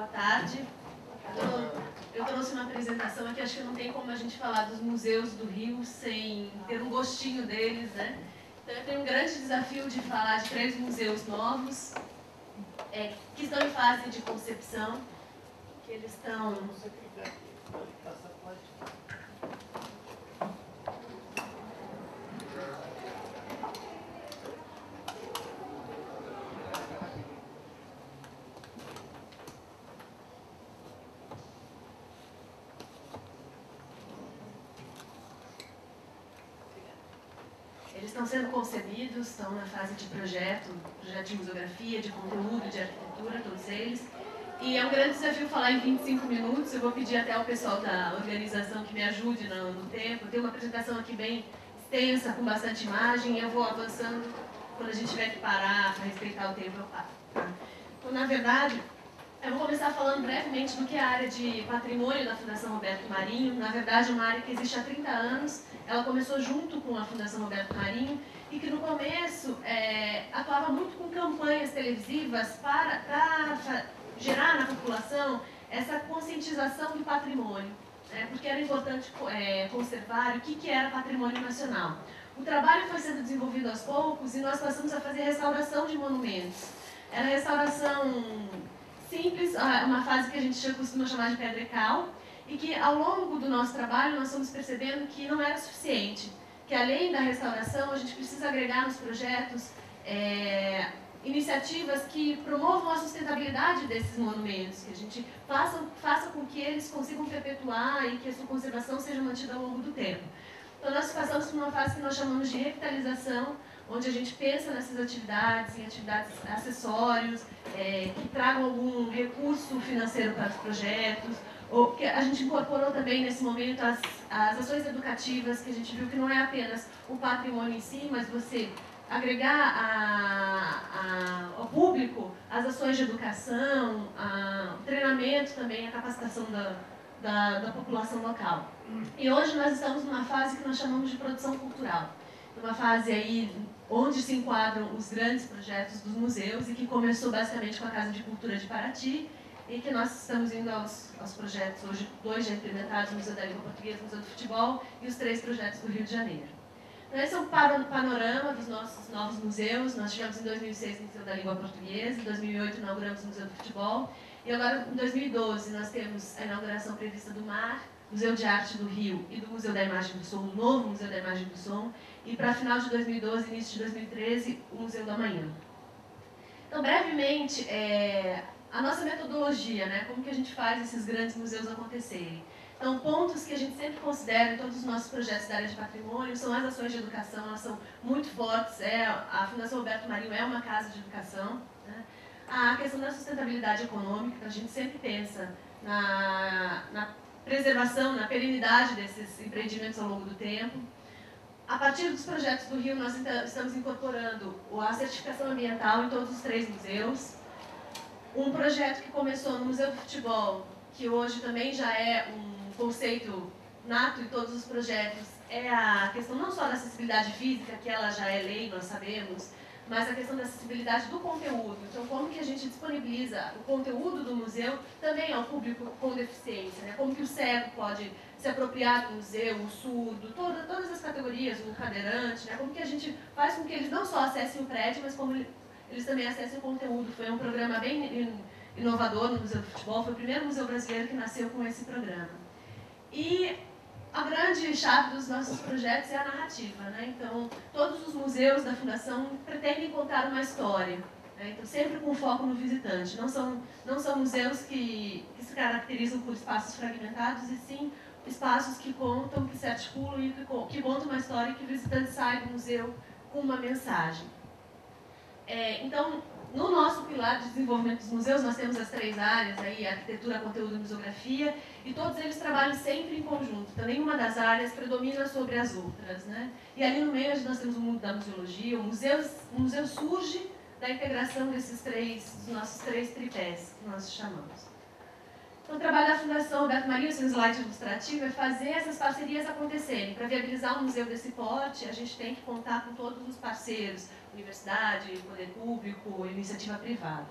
Boa tarde. Eu trouxe uma apresentação aqui, acho que não tem como a gente falar dos museus do Rio sem ter um gostinho deles, né? Então eu tenho um grande desafio de falar de 3 museus novos, que estão em fase de concepção, que eles estão... Eles estão sendo concebidos, estão na fase de projeto de museografia, de conteúdo, de arquitetura, todos eles. E é um grande desafio falar em 25 minutos, eu vou pedir até ao pessoal da organização que me ajude no tempo. Tem uma apresentação aqui bem extensa, com bastante imagem, e eu vou avançando. Quando a gente tiver que parar para respeitar o tempo, eu paro. Então, na verdade, eu vou começar falando brevemente do que é a área de patrimônio da Fundação Roberto Marinho. Na verdade, é uma área que existe há 30 anos. Ela começou junto com a Fundação Roberto Marinho e que no começo atuava muito com campanhas televisivas para gerar na população essa conscientização do patrimônio, né? Porque era importante conservar o que era patrimônio nacional. O trabalho foi sendo desenvolvido aos poucos e nós passamos a fazer restauração de monumentos. Era restauração simples, uma fase que a gente costuma chamar de pedra e cal, e que ao longo do nosso trabalho nós fomos percebendo que não era suficiente, que além da restauração a gente precisa agregar nos projetos iniciativas que promovam a sustentabilidade desses monumentos, que a gente faça com que eles consigam perpetuar e que a sua conservação seja mantida ao longo do tempo. Então nós passamos por uma fase que nós chamamos de revitalização, onde a gente pensa nessas atividades, em atividades acessórios, que tragam algum recurso financeiro para os projetos, ou que a gente incorporou também nesse momento as ações educativas, que a gente viu que não é apenas o patrimônio em si, mas você agregar ao público as ações de educação, o treinamento também, a capacitação da população local. E hoje nós estamos numa fase que nós chamamos de produção cultural, uma fase aí onde se enquadram os grandes projetos dos museus e que começou basicamente com a Casa de Cultura de Paraty, e que nós estamos indo aos projetos, hoje 2 já implementados, o Museu da Língua Portuguesa, o Museu do Futebol e os 3 projetos do Rio de Janeiro. Então, esse é um panorama dos nossos novos museus. Nós tivemos em 2006 o Museu da Língua Portuguesa, em 2008 inauguramos o Museu do Futebol, e agora em 2012 nós temos a inauguração prevista do MAR, Museu de Arte do Rio e do Museu da Imagem do Som, o novo Museu da Imagem do Som, e para final de 2012, início de 2013, o Museu do Amanhã. Então, brevemente, a nossa metodologia, né? Como que a gente faz esses grandes museus acontecerem. Então, pontos que a gente sempre considera em todos os nossos projetos da área de patrimônio são as ações de educação, elas são muito fortes. A Fundação Roberto Marinho é uma casa de educação, né? A questão da sustentabilidade econômica, a gente sempre pensa na preservação, na perenidade desses empreendimentos ao longo do tempo. A partir dos projetos do Rio, nós estamos incorporando a certificação ambiental em todos os 3 museus. Um projeto que começou no Museu do Futebol, que hoje também já é um conceito nato em todos os projetos, é a questão não só da acessibilidade física, que ela já é lei, nós sabemos, mas a questão da acessibilidade do conteúdo. Então, como que a gente disponibiliza o conteúdo do museu também ao público com deficiência, né? Como que o cego pode se apropriar do museu, o surdo, todas as categorias, o cadeirante, né? Como que a gente faz com que eles não só acessem o prédio, mas como eles também acessem o conteúdo. Foi um programa bem inovador no Museu do Futebol, foi o primeiro museu brasileiro que nasceu com esse programa. E a grande chave dos nossos projetos é a narrativa, né? Então, todos os museus da Fundação pretendem contar uma história, né? Então, sempre com foco no visitante. Não são museus que se caracterizam por espaços fragmentados, e sim espaços que contam, que se articulam e que contam uma história e que o visitante sai do museu com uma mensagem. Então, no nosso pilar de desenvolvimento dos museus, nós temos as 3 áreas, aí, arquitetura, conteúdo e museografia, e todos eles trabalham sempre em conjunto. Então, nenhuma das áreas predomina sobre as outras, né? E ali no meio nós temos o mundo da museologia. O museu surge da integração dos nossos 3 tripés, que nós chamamos. Então, o trabalho da Fundação Roberto Marinho, seu slide ilustrativo, é fazer essas parcerias acontecerem. Para viabilizar um museu desse porte, a gente tem que contar com todos os parceiros, universidade, poder público, iniciativa privada.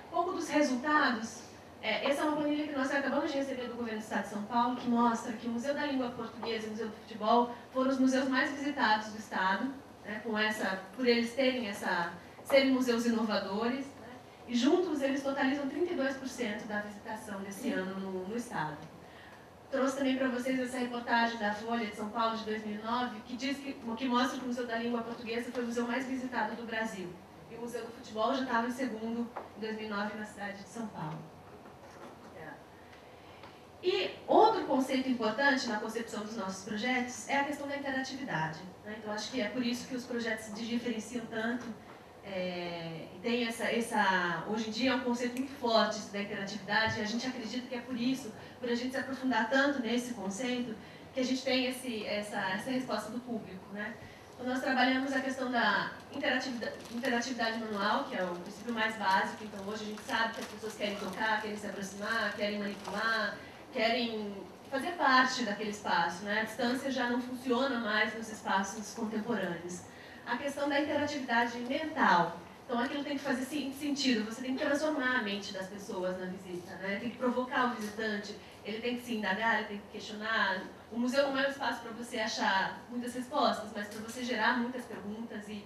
Um pouco dos resultados, Essa é uma planilha que nós acabamos de receber do Governo do Estado de São Paulo, que mostra que o Museu da Língua Portuguesa e o Museu do Futebol foram os museus mais visitados do Estado, né, por eles serem museus inovadores, né, e juntos eles totalizam 32% da visitação desse ano no Estado. Trouxe também para vocês essa reportagem da Folha de São Paulo de 2009, que mostra que o Museu da Língua Portuguesa foi o museu mais visitado do Brasil. E o Museu do Futebol já estava em segundo em 2009 na cidade de São Paulo. E outro conceito importante na concepção dos nossos projetos é a questão da interatividade, né? Então, acho que é por isso que os projetos se diferenciam tanto. Tem hoje em dia é um conceito muito forte da interatividade, e a gente acredita que é por isso, por a gente se aprofundar tanto nesse conceito, que a gente tem essa resposta do público, né? Então, nós trabalhamos a questão da interatividade manual, que é o princípio mais básico. Então, hoje a gente sabe que as pessoas querem tocar, querem se aproximar, querem manipular, querem fazer parte daquele espaço, né? A distância já não funciona mais nos espaços contemporâneos. A questão da interatividade mental. Então, aquilo tem que fazer sentido, você tem que transformar a mente das pessoas na visita, né? Tem que provocar o visitante, ele tem que se indagar, ele tem que questionar. O museu não é um espaço para você achar muitas respostas, mas para você gerar muitas perguntas e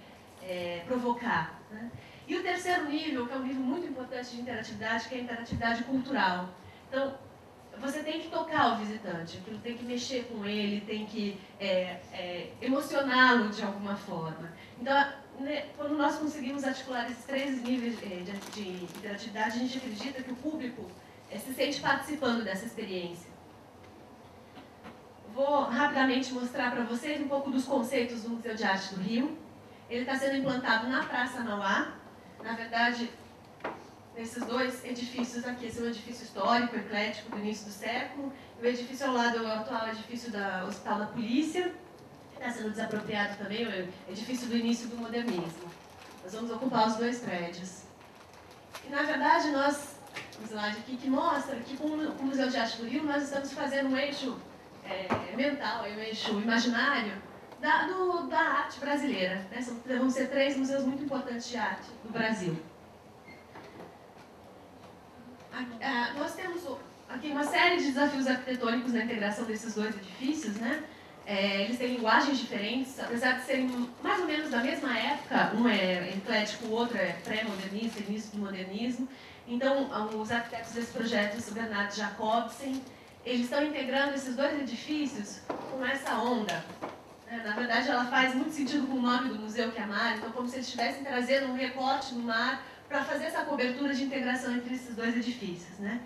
provocar, né? E o terceiro nível, que é um nível muito importante de interatividade, que é a interatividade cultural. Então, você tem que tocar o visitante, aquilo tem que mexer com ele, tem que emocioná-lo de alguma forma. Então, quando nós conseguimos articular esses três níveis de interatividade, a gente acredita que o público se sente participando dessa experiência. Vou rapidamente mostrar para vocês um pouco dos conceitos do Museu de Arte do Rio. Ele está sendo implantado na Praça Mauá. Na verdade, nesses dois edifícios aqui, esse é um edifício histórico, eclético, do início do século, e o edifício ao lado é o atual edifício do Hospital da Polícia, que está sendo desapropriado também, o edifício do início do modernismo. Nós vamos ocupar os dois prédios. E, na verdade, um slide aqui que mostra que com o Museu de Arte do Rio nós estamos fazendo um eixo mental, um eixo imaginário da arte brasileira, né? Vão ser 3 museus muito importantes de arte do Brasil. Nós temos aqui uma série de desafios arquitetônicos na integração desses dois edifícios, né? Eles têm linguagens diferentes, apesar de serem mais ou menos da mesma época, um é eclético, o outro é pré-modernista, início do modernismo. Então, os arquitetos desse projeto, o Bernardo Jacobsen, eles estão integrando esses dois edifícios com essa onda. Na verdade, ela faz muito sentido com o nome do museu, que é mar, então como se eles estivessem trazendo um recorte no mar para fazer essa cobertura de integração entre esses dois edifícios, né?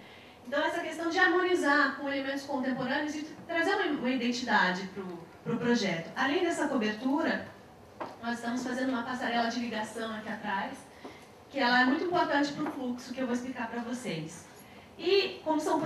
Então, essa questão de harmonizar com elementos contemporâneos e trazer uma identidade para o projeto. Além dessa cobertura, nós estamos fazendo uma passarela de ligação aqui atrás, que ela é muito importante para o fluxo, que eu vou explicar para vocês. E, como são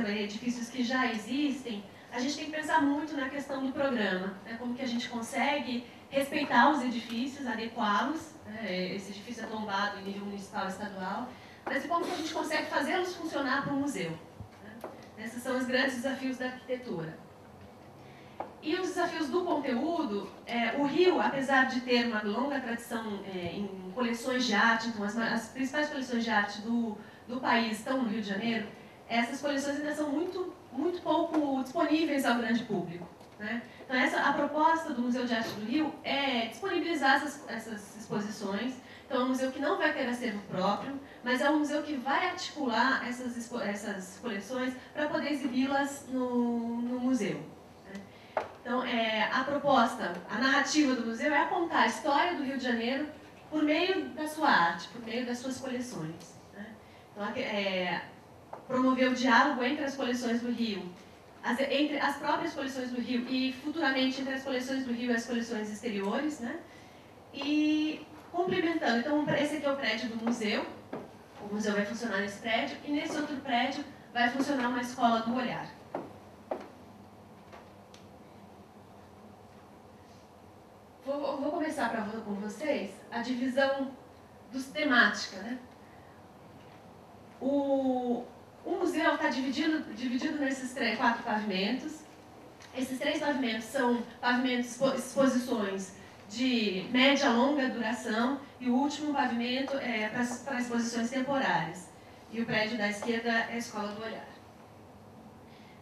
edifícios que já existem, a gente tem que pensar muito na questão do programa, né? Como que a gente consegue respeitar os edifícios, adequá-los, né? Esse edifício é tombado em nível municipal e estadual, mas como que a gente consegue fazê-los funcionar para o museu, né? Esses são os grandes desafios da arquitetura. E os desafios do conteúdo, o Rio, apesar de ter uma longa tradição em coleções de arte, então as principais coleções de arte do país estão no Rio de Janeiro, essas coleções ainda são muito pouco disponíveis ao grande público, né? Então, a proposta do Museu de Arte do Rio é disponibilizar essas exposições. Então, é um museu que não vai ter acervo próprio, mas é um museu que vai articular essas coleções para poder exibi-las no museu, né? Então, a proposta, a narrativa do museu é contar a história do Rio de Janeiro por meio da sua arte, por meio das suas coleções, né? Então, promover o diálogo entre as coleções do Rio, entre as próprias coleções do Rio e, futuramente, entre as coleções do Rio e as coleções exteriores, né? E complementando. Então, esse aqui é o prédio do museu. O museu vai funcionar nesse prédio. E nesse outro prédio vai funcionar uma escola do olhar. Vou começar com vocês a divisão dos temática, né? O museu está dividido nesses 4 pavimentos. Esses 3 pavimentos são pavimentos exposições de média a longa duração, e o último pavimento é para exposições temporárias. E o prédio da esquerda é a Escola do Olhar.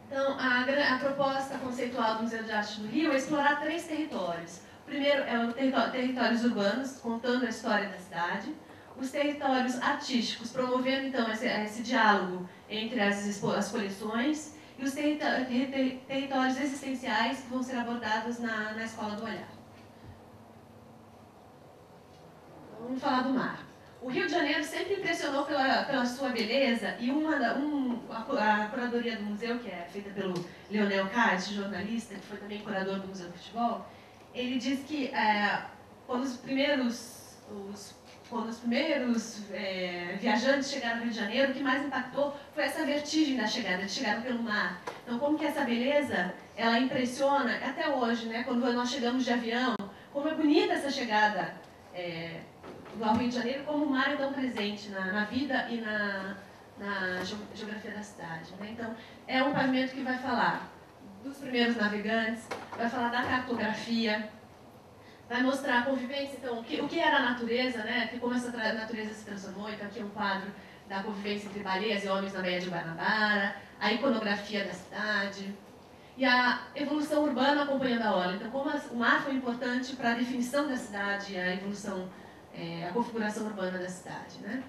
Então, a proposta conceitual do Museu de Arte do Rio é explorar 3 territórios. O primeiro é o territórios urbanos, contando a história da cidade. Os territórios artísticos, promovendo, então, esse diálogo entre as coleções. E os territórios existenciais que vão ser abordados na Escola do Olhar. Vamos falar do mar. O Rio de Janeiro sempre impressionou pela sua beleza e a curadoria do museu, que é feita pelo Leonel Carte, jornalista, que foi também curador do Museu do Futebol, ele diz que quando os primeiros viajantes chegaram ao Rio de Janeiro, o que mais impactou foi essa vertigem da chegada, eles chegaram pelo mar. Então, como que essa beleza, ela impressiona até hoje, né? Quando nós chegamos de avião, como é bonita essa chegada ao Rio de Janeiro, como o mar é tão presente na vida e na geografia da cidade, né? Então, é um pavimento que vai falar dos primeiros navegantes, vai falar da cartografia, vai mostrar a convivência, então, o que era a natureza, né? Que como essa natureza se transformou. Então, aqui é um quadro da convivência entre baleias e homens na Baía de Guanabara, a iconografia da cidade e a evolução urbana acompanhando a orla. Então, como o mar foi importante para a definição da cidade, a evolução, a configuração urbana da cidade, né?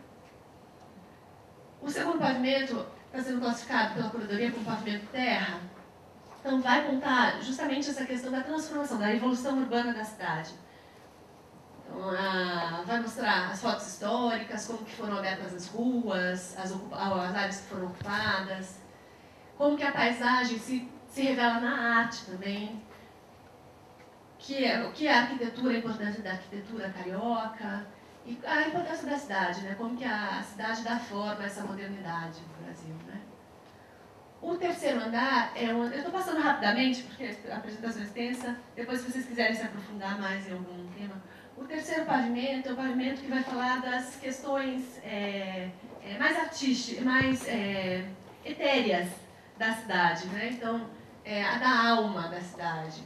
O segundo pavimento está sendo classificado pela curadoria como pavimento terra. Então, vai contar justamente essa questão da transformação, da evolução urbana da cidade. Então, vai mostrar as fotos históricas, como que foram abertas as ruas, as áreas que foram ocupadas, como que a paisagem se revela na arte também, que é a arquitetura, a importância da arquitetura carioca, e a importância da cidade, né? Como que a cidade dá forma a essa modernidade no Brasil, né? O terceiro andar eu estou passando rapidamente, porque a apresentação é extensa, depois se vocês quiserem se aprofundar mais em algum tema. O terceiro pavimento é o pavimento que vai falar das questões mais artísticas, mais etéreas da cidade, né? Então, a da alma da cidade.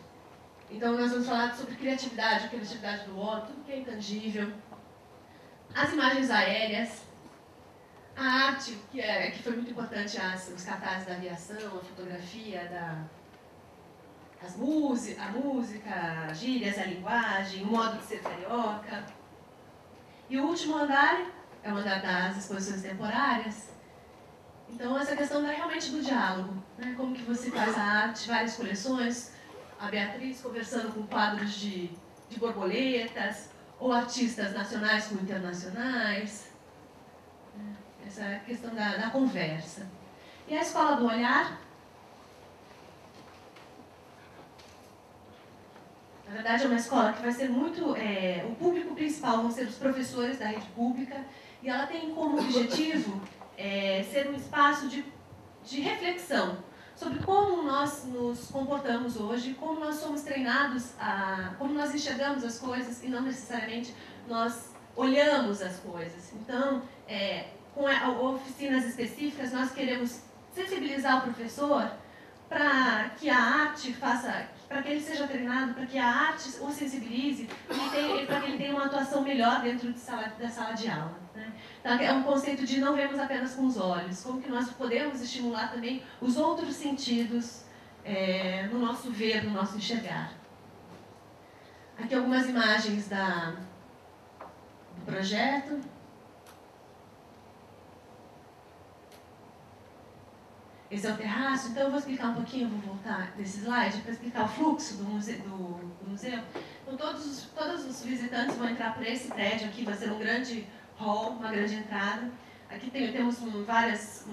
Então, nós vamos falar sobre criatividade, a criatividade do outro, tudo que é intangível, as imagens aéreas, a arte, que foi muito importante, os cartazes da aviação, a fotografia, a música, as gírias, a linguagem, o modo de ser carioca. E o último andar é o andar das exposições temporárias. Então, essa questão realmente do diálogo, né? Como que você faz a arte, várias coleções, a Beatriz conversando com quadros de borboletas, ou artistas nacionais com internacionais, essa questão da conversa. E a Escola do Olhar, na verdade, é uma escola que vai ser muito... o público principal vão ser os professores da rede pública, e ela tem como objetivo ser um espaço de reflexão sobre como nós nos comportamos hoje, como nós somos treinados, como nós enxergamos as coisas e não necessariamente nós olhamos as coisas. Então, com oficinas específicas, nós queremos sensibilizar o professor para que a arte para que ele seja treinado, para que a arte o sensibilize e para que ele tenha uma atuação melhor dentro da sala de aula, né? Então, é um conceito de não vermos apenas com os olhos, como que nós podemos estimular também os outros sentidos no nosso ver, no nosso enxergar. Aqui algumas imagens do projeto. Esse é o terraço, então eu vou explicar um pouquinho, vou voltar nesse slide para explicar o fluxo do museu. Então todos os visitantes vão entrar por esse prédio aqui, vai ser um grande hall, uma grande entrada. Aqui temos várias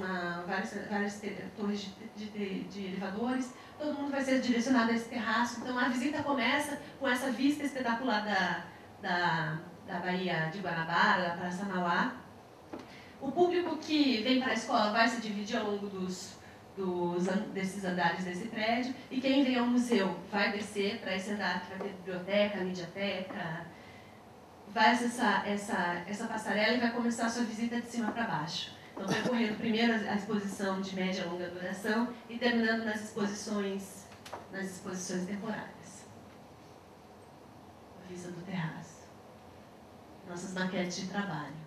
torres de elevadores, todo mundo vai ser direcionado a esse terraço. Então a visita começa com essa vista espetacular da Baía de Guanabara, da Praça Mauá. O público que vem para a escola vai se dividir ao longo desses andares desse prédio, e quem vem ao museu vai descer para esse andar que vai ter biblioteca, mediateca, vai acessar essa passarela e vai começar a sua visita de cima para baixo. Então, percorrendo primeiro a exposição de média e longa duração e terminando nas exposições temporárias. A vista do terraço. Nossas maquetes de trabalho.